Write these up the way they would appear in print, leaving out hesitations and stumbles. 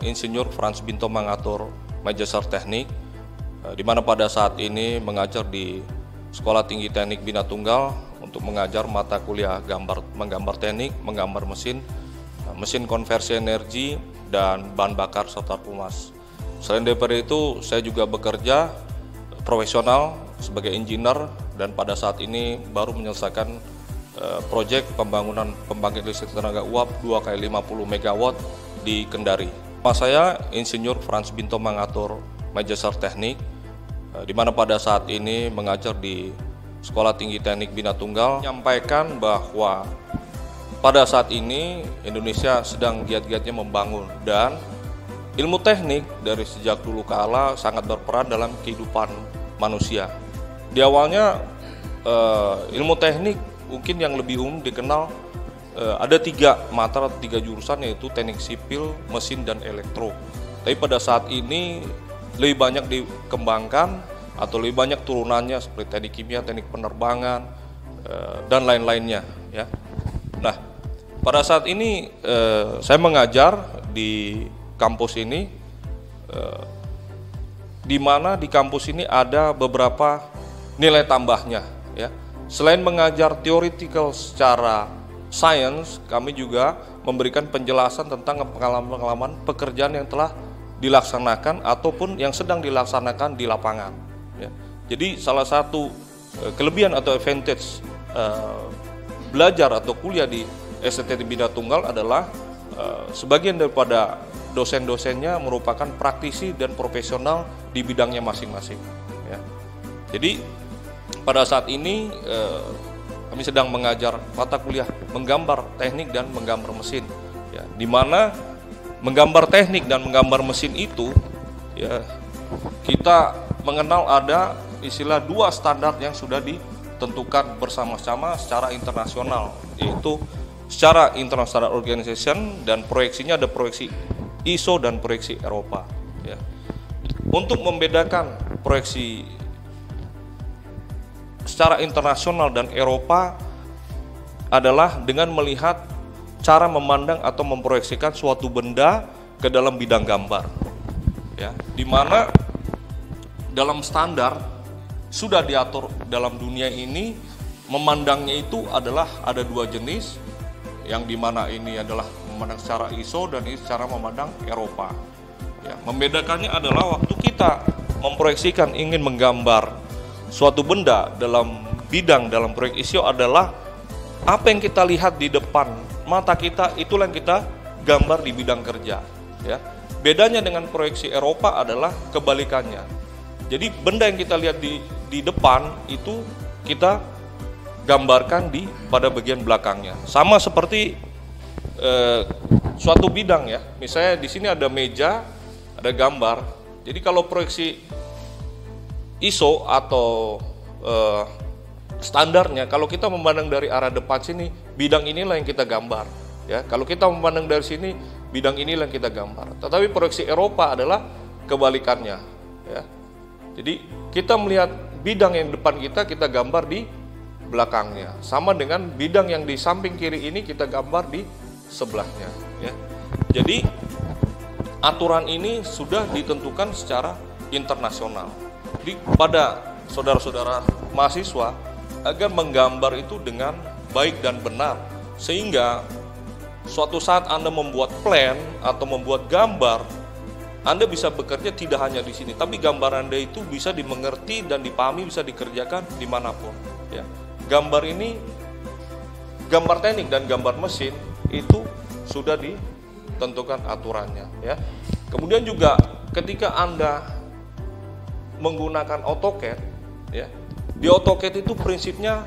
Insinyur Frans Binto Mangatur, Magister Teknik, di mana pada saat ini mengajar di Sekolah Tinggi Teknik Bina Tunggal untuk mengajar mata kuliah menggambar teknik, menggambar mesin, mesin konversi energi, dan bahan bakar serta pelumas. Selain daripada itu, saya juga bekerja profesional sebagai engineer dan pada saat ini baru menyelesaikan proyek pembangunan pembangkit listrik tenaga uap 2x50 MW di Kendari. Nama saya Insinyur Frans Binto Mangatur, Magister Teknik, di mana pada saat ini mengajar di Sekolah Tinggi Teknik Bina Tunggal, menyampaikan bahwa pada saat ini Indonesia sedang giat-giatnya membangun dan ilmu teknik dari sejak dulu kala sangat berperan dalam kehidupan manusia. Di awalnya ilmu teknik mungkin yang lebih umum dikenal ada 3 mata atau 3 jurusan, yaitu teknik sipil, mesin, dan elektro. Tapi pada saat ini lebih banyak dikembangkan atau lebih banyak turunannya seperti teknik kimia, teknik penerbangan, dan lain-lainnya. Ya. Nah, pada saat ini saya mengajar di kampus ini, di mana di kampus ini ada beberapa nilai tambahnya. Ya. Selain mengajar theoretical secara sains, kami juga memberikan penjelasan tentang pengalaman-pengalaman pekerjaan yang telah dilaksanakan ataupun yang sedang dilaksanakan di lapangan. Ya. Jadi salah satu kelebihan atau advantage belajar atau kuliah di STT Bina Tunggal adalah sebagian daripada dosen-dosennya merupakan praktisi dan profesional di bidangnya masing-masing. Ya. Jadi pada saat ini kami sedang mengajar mata kuliah menggambar teknik dan menggambar mesin, ya, di mana menggambar teknik dan menggambar mesin itu, ya, kita mengenal ada istilah 2 standar yang sudah ditentukan bersama-sama secara internasional, yaitu secara International Organization dan proyeksinya ada proyeksi ISO dan proyeksi Eropa. Ya. Untuk membedakan proyeksi secara internasional dan Eropa adalah dengan melihat cara memandang atau memproyeksikan suatu benda ke dalam bidang gambar, ya, di mana dalam standar sudah diatur dalam dunia ini memandangnya itu adalah ada 2 jenis, yang dimana ini adalah memandang secara ISO dan ini secara memandang Eropa. Ya, membedakannya adalah waktu kita memproyeksikan ingin menggambar suatu benda dalam bidang dalam proyek ISO adalah apa yang kita lihat di depan mata kita, itulah yang kita gambar di bidang kerja. Ya. Bedanya dengan proyeksi Eropa adalah kebalikannya. Jadi benda yang kita lihat di depan itu kita gambarkan pada bagian belakangnya. Sama seperti suatu bidang, ya. Misalnya di sini ada meja, ada gambar. Jadi kalau proyeksi ISO atau standarnya, kalau kita memandang dari arah depan sini, bidang inilah yang kita gambar. Ya, kalau kita memandang dari sini, bidang inilah yang kita gambar. Tetapi proyeksi Eropa adalah kebalikannya. Ya. Jadi kita melihat bidang yang depan kita gambar di belakangnya. Sama dengan bidang yang di samping kiri ini kita gambar di sebelahnya. Ya. Jadi aturan ini sudah ditentukan secara internasional. Jadi pada saudara-saudara mahasiswa agar menggambar itu dengan baik dan benar, sehingga suatu saat Anda membuat plan atau membuat gambar, Anda bisa bekerja tidak hanya di sini, tapi gambar Anda itu bisa dimengerti dan dipahami, bisa dikerjakan dimanapun. Ya. Gambar ini, gambar teknik dan gambar mesin itu sudah ditentukan aturannya. Ya. Kemudian juga ketika Anda menggunakan AutoCAD, ya, di AutoCAD itu prinsipnya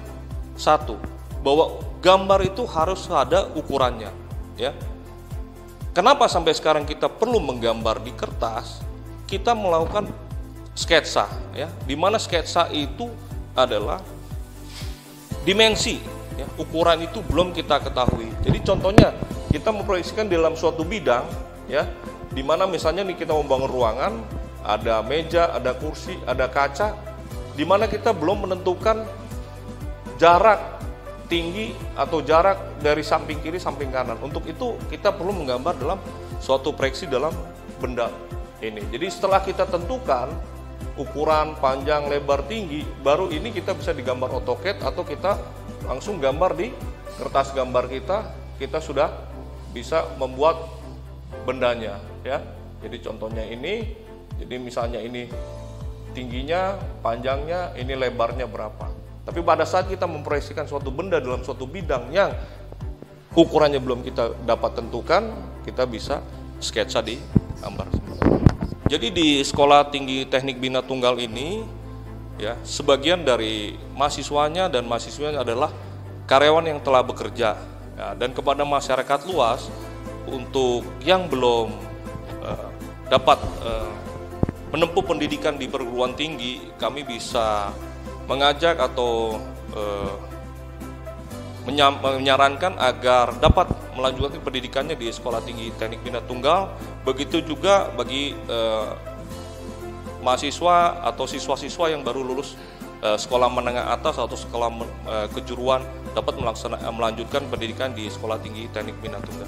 satu, bahwa gambar itu harus ada ukurannya. Ya. Kenapa sampai sekarang kita perlu menggambar di kertas? Kita melakukan sketsa, ya, di mana sketsa itu adalah dimensi, ya, ukuran itu belum kita ketahui. Jadi contohnya kita memproyeksikan dalam suatu bidang, ya, di mana misalnya nih kita membangun ruangan, ada meja, ada kursi, ada kaca, di mana kita belum menentukan jarak tinggi atau jarak dari samping kiri samping kanan. Untuk itu kita perlu menggambar dalam suatu proyeksi dalam benda ini. Jadi setelah kita tentukan ukuran, panjang, lebar, tinggi, baru ini kita bisa digambar AutoCAD atau kita langsung gambar di kertas gambar kita sudah bisa membuat bendanya ya. Jadi contohnya ini, jadi misalnya ini tingginya, panjangnya, ini lebarnya berapa. Tapi pada saat kita memproyeksikan suatu benda dalam suatu bidang yang ukurannya belum kita dapat tentukan, kita bisa sketsa di gambar. Jadi di Sekolah Tinggi Teknik Bina Tunggal ini, ya, sebagian dari mahasiswanya dan mahasiswanya adalah karyawan yang telah bekerja, ya, dan kepada masyarakat luas untuk yang belum dapat menempuh pendidikan di perguruan tinggi, kami bisa mengajak atau menyarankan agar dapat melanjutkan pendidikannya di Sekolah Tinggi Teknik Bina Tunggal. Begitu juga bagi mahasiswa atau siswa-siswa yang baru lulus sekolah menengah atas atau sekolah kejuruan dapat melanjutkan pendidikan di Sekolah Tinggi Teknik Bina Tunggal.